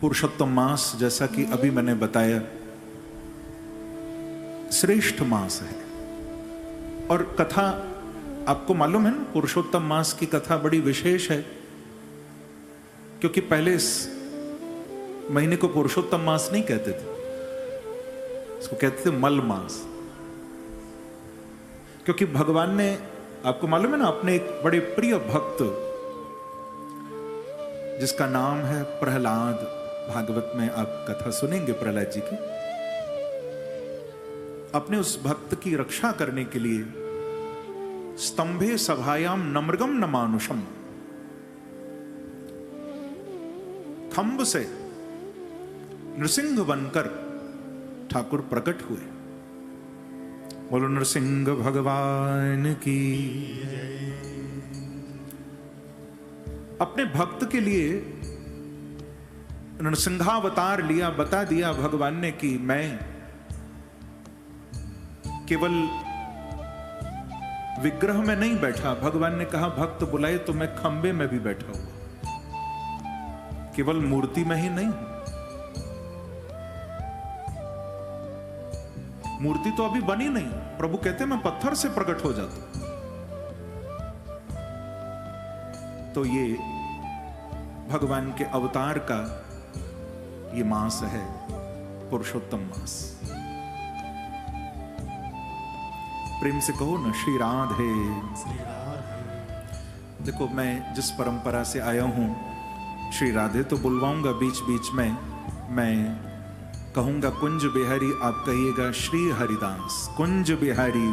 पुरुषोत्तम मास, जैसा कि अभी मैंने बताया, श्रेष्ठ मास है। और कथा आपको मालूम है ना, पुरुषोत्तम मास की कथा बड़ी विशेष है, क्योंकि पहले इस महीने को पुरुषोत्तम मास नहीं कहते थे, इसको कहते थे मल मास। क्योंकि भगवान ने, आपको मालूम है ना, अपने एक बड़े प्रिय भक्त जिसका नाम है प्रहलाद, भागवत में आप कथा सुनेंगे प्रहलाद जी की, अपने उस भक्त की रक्षा करने के लिए स्तंभे सभायाम नमृगम न मानुषम, खंभ से नृसिंह बनकर ठाकुर प्रकट हुए। बोलो नृसिंह भगवान की। अपने भक्त के लिए नृसिंहावतार लिया, बता दिया भगवान ने कि मैं केवल विग्रह में नहीं बैठा। भगवान ने कहा भक्त बुलाए तो मैं खंबे में भी बैठा हुआ, केवल मूर्ति में ही नहीं। मूर्ति तो अभी बनी नहीं, प्रभु कहते मैं पत्थर से प्रकट हो जाता हूं। तो ये भगवान के अवतार का ये मास है, पुरुषोत्तम मास। प्रेम से कहो ना श्री राधे। देखो, मैं जिस परंपरा से आया हूं, श्री राधे तो बुलवाऊंगा बीच बीच में, मैं कहूंगा कुंज बिहारी, आप कहिएगा श्री हरिदास। कुंज बिहारी,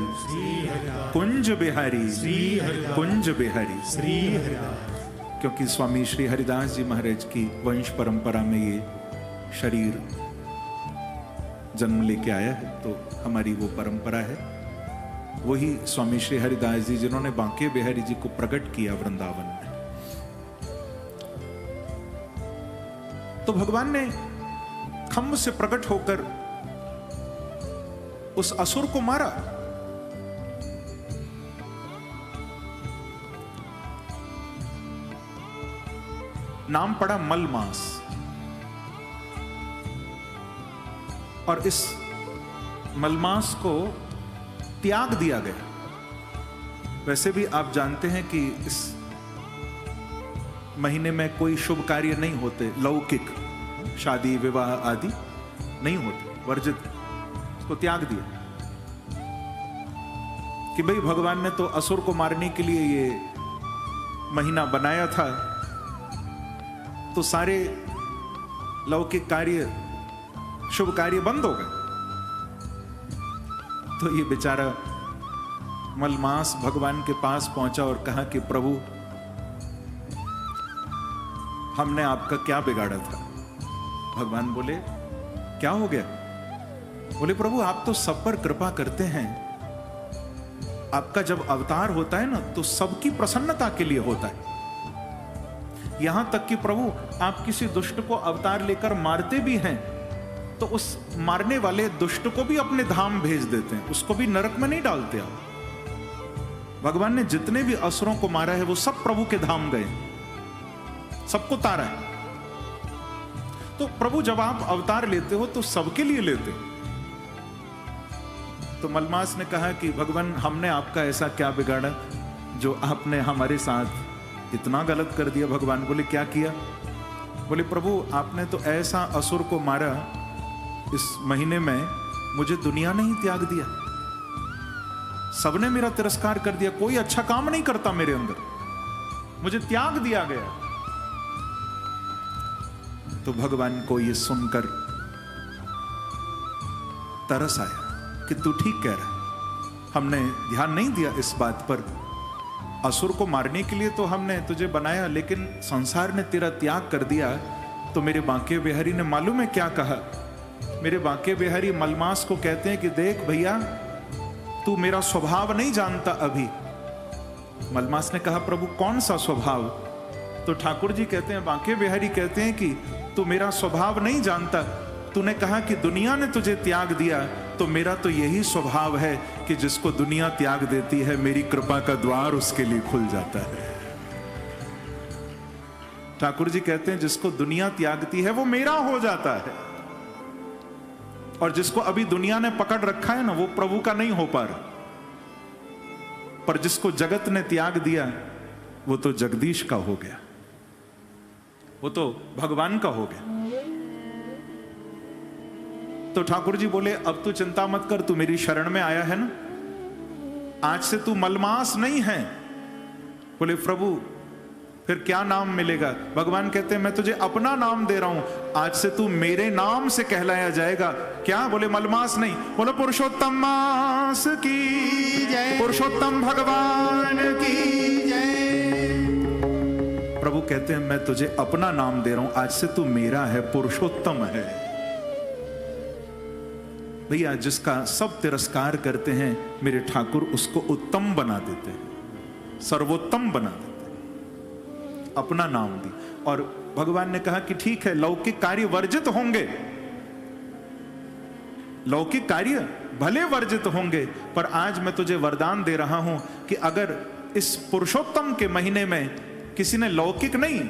कुंज बिहारी, कुंज बिहारी, श्री हरिदास। क्योंकि स्वामी श्री हरिदास जी महाराज की वंश परंपरा में ये शरीर जन्म लेके आया है, तो हमारी वो परंपरा है। वही स्वामी श्री हरिदास जी जिन्होंने बांके बिहारी जी को प्रकट किया वृंदावन में। तो भगवान ने खंभ से प्रकट होकर उस असुर को मारा। नाम पड़ा मलमास। और इस मलमास को त्याग दिया गया। वैसे भी आप जानते हैं कि इस महीने में कोई शुभ कार्य नहीं होते, लौकिक शादी विवाह आदि नहीं होते, वर्जित। उसको त्याग दिया कि भाई भगवान ने तो असुर को मारने के लिए ये महीना बनाया था, तो सारे लौकिक कार्य, शुभ कार्य बंद हो गए। तो ये बेचारा मलमास भगवान के पास पहुंचा और कहा कि प्रभु, हमने आपका क्या बिगाड़ा था? भगवान बोले क्या हो गया? बोले प्रभु, आप तो सब पर कृपा करते हैं। आपका जब अवतार होता है ना, तो सबकी प्रसन्नता के लिए होता है। यहां तक कि प्रभु, आप किसी दुष्ट को अवतार लेकर मारते भी हैं, तो उस मारने वाले दुष्ट को भी अपने धाम भेज देते हैं, उसको भी नरक में नहीं डालते आप। भगवान ने जितने भी असुरों को मारा है वो सब प्रभु के धाम गए, सबको तारा है। तो प्रभु जब आप अवतार लेते हो तो सबके लिए लेते हो। तो मलमास ने कहा कि भगवान, हमने आपका ऐसा क्या बिगाड़ा जो आपने हमारे साथ इतना गलत कर दिया? भगवान बोले क्या किया? बोले प्रभु, आपने तो ऐसा असुर को मारा, इस महीने में मुझे दुनिया ने ही त्याग दिया, सबने मेरा तिरस्कार कर दिया, कोई अच्छा काम नहीं करता मेरे अंदर, मुझे त्याग दिया गया। तो भगवान को ये सुनकर तरस आया कि तू ठीक कह रहा है, हमने ध्यान नहीं दिया इस बात पर। असुर को मारने के लिए तो हमने तुझे बनाया, लेकिन संसार ने तेरा त्याग कर दिया। तो मेरे बांके बिहारी ने मालूम है क्या कहा? मेरे बांके बिहारी मलमास को कहते हैं कि देख भैया, तू मेरा स्वभाव नहीं जानता अभी। मलमास ने कहा प्रभु, कौन सा स्वभाव? तो ठाकुर जी कहते हैं, बांके बिहारी कहते हैं कि तू मेरा स्वभाव नहीं जानता। तूने कहा कि दुनिया ने तुझे त्याग दिया, तो मेरा तो यही स्वभाव है कि जिसको दुनिया त्याग देती है, मेरी कृपा का द्वार उसके लिए खुल जाता है। ठाकुर जी कहते हैं जिसको दुनिया त्यागती है वो मेरा हो जाता है, और जिसको अभी दुनिया ने पकड़ रखा है ना वो प्रभु का नहीं हो पा रहा। पर जिसको जगत ने त्याग दिया वो तो जगदीश का हो गया, वो तो भगवान का हो गया। तो ठाकुर जी बोले अब तू चिंता मत कर, तू मेरी शरण में आया है ना, आज से तू मलमास नहीं है। बोले प्रभु फिर क्या नाम मिलेगा? भगवान कहते हैं मैं तुझे अपना नाम दे रहा हूं, आज से तू मेरे नाम से कहलाया जाएगा। क्या? बोले मलमास नहीं। बोले पुरुषोत्तम मास की जय, पुरुषोत्तम भगवान की जय। प्रभु कहते हैं मैं तुझे अपना नाम दे रहा हूं, आज से तू मेरा है, पुरुषोत्तम है। भैया जिसका सब तिरस्कार करते हैं मेरे ठाकुर उसको उत्तम बना देते हैं, सर्वोत्तम बना देते हैं, अपना नाम दी। और भगवान ने कहा कि ठीक है लौकिक कार्य वर्जित होंगे, लौकिक कार्य भले वर्जित होंगे, पर आज मैं तुझे वरदान दे रहा हूं कि अगर इस पुरुषोत्तम के महीने में किसी ने लौकिक नहीं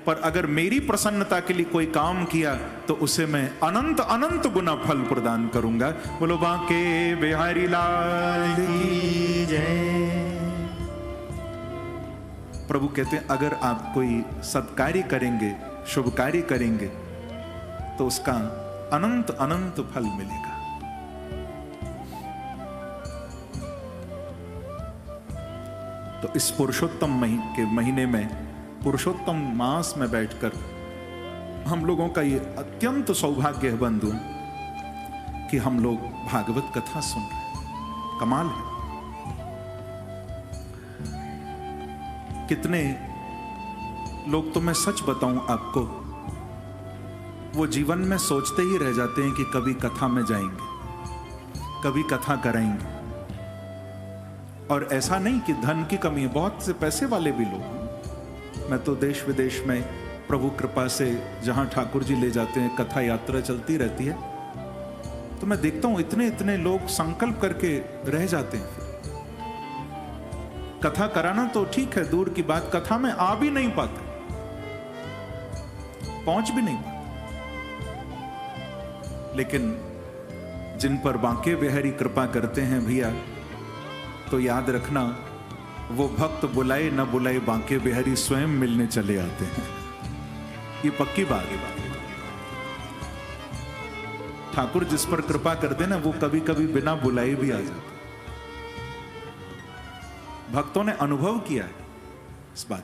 पर अगर मेरी प्रसन्नता के लिए कोई काम किया तो उसे मैं अनंत अनंत गुना फल प्रदान करूंगा। बोलो बांके बिहारी लाल की जय। प्रभु कहते हैं अगर आप कोई सत्कार्य करेंगे, शुभ कार्य करेंगे तो उसका अनंत अनंत फल मिलेगा। तो इस पुरुषोत्तम के महीने में, पुरुषोत्तम मास में बैठकर हम लोगों का ये अत्यंत सौभाग्य है बंधु कि हम लोग भागवत कथा सुन रहे हैं। कमाल है। कितने लोग तो मैं सच बताऊं आपको, वो जीवन में सोचते ही रह जाते हैं कि कभी कथा में जाएंगे, कभी कथा कराएंगे। और ऐसा नहीं कि धन की कमी है, बहुत से पैसे वाले भी लोग। मैं तो देश विदेश में प्रभु कृपा से जहां ठाकुर जी ले जाते हैं कथा यात्रा चलती रहती है, तो मैं देखता हूं इतने इतने लोग संकल्प करके रह जाते हैं। कथा कराना तो ठीक है, दूर की बात, कथा में आ भी नहीं पाते, पहुंच भी नहीं पाते। लेकिन जिन पर बांके बिहारी कृपा करते हैं भैया, तो याद रखना वो भक्त बुलाए न बुलाए बांके बिहारी स्वयं मिलने चले आते हैं। ये पक्की बात है। ठाकुर जिस पर कृपा करते ना वो कभी कभी बिना बुलाए भी आ जाते। भक्तों ने अनुभव किया है इस बात।